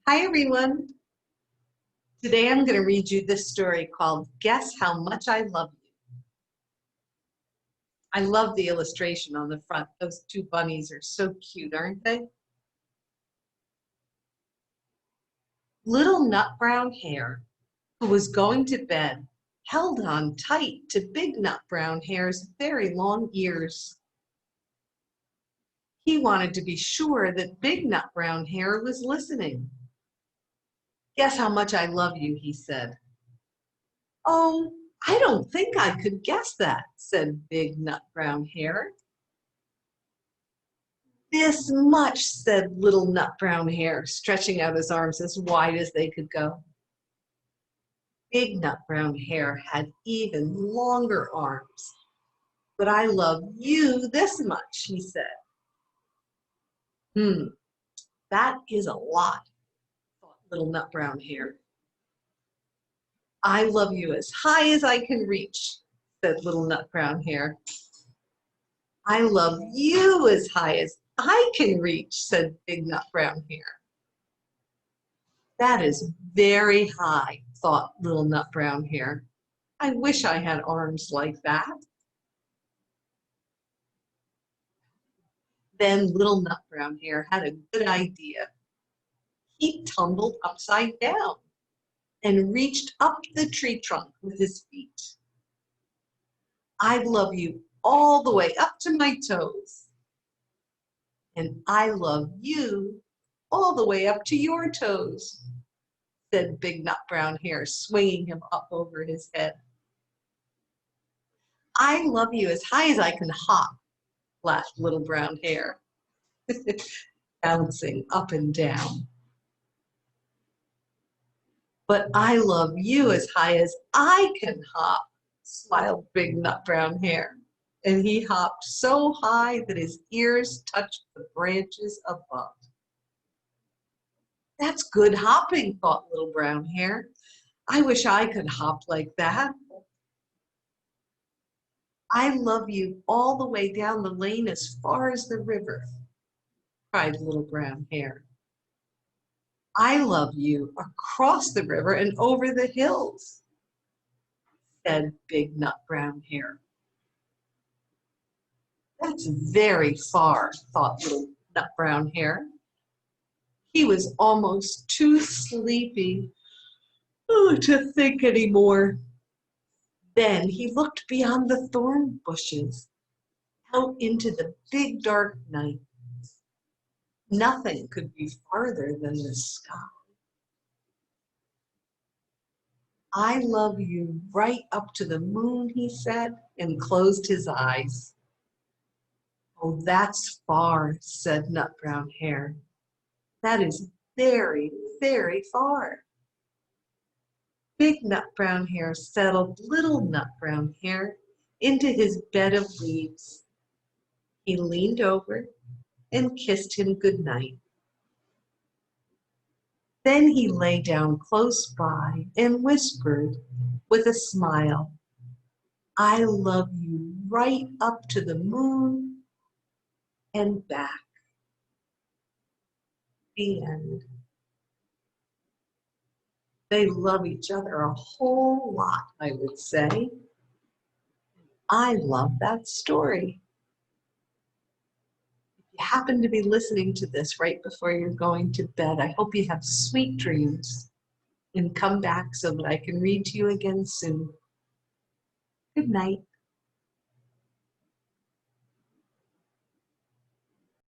Hi everyone. Today I'm going to read you this story called Guess How Much I Love You. I love the illustration on the front. Those two bunnies are so cute, aren't they? Little nut brown hare, who was going to bed, held on tight to big nut brown hare's very long ears. He wanted to be sure that big nut brown hare was listening. Guess how much I love you, he said. Oh, I don't think I could guess that, said big nut brown hare. This much, said little nut brown hare, stretching out his arms as wide as they could go. Big nut brown hare had even longer arms. But I love you this much, he said. That is a lot, thought little nut brown hare. I love you as high as I can reach, said little nut brown hare. I love you as high as I can reach, said big nut brown hare. That is very high, thought little nut brown hare. I wish I had arms like that. Then little nut brown hare had a good idea. He tumbled upside down and reached up the tree trunk with his feet. I love you all the way up to my toes. And I love you all the way up to your toes, said big nut brown hare, swinging him up over his head. I love you as high as I can hop, laughed little brown hare, bouncing up and down. But I love you as high as I can hop, smiled big nut brown hare, and he hopped so high that his ears touched the branches above. That's good hopping, thought little brown hare. I wish I could hop like that. I love you all the way down the lane as far as the river, cried little brown hare. I love you across the river and over the hills, said big nut brown hare. That's very far, thought little nut brown hare. He was almost too sleepy to think anymore. Then he looked beyond the thorn bushes, out into the big dark night. Nothing could be farther than the sky. I love you right up to the moon, he said, and closed his eyes. Oh, that's far, said nut brown hare. That is very, very far. Big nut brown hare settled little nut brown hare into his bed of leaves. He leaned over and kissed him good night. Then he lay down close by and whispered with a smile, I love you right up to the moon and back. The end. They love each other a whole lot, I would say. I love that story. If you happen to be listening to this right before you're going to bed, I hope you have sweet dreams and come back so that I can read to you again soon. Good night.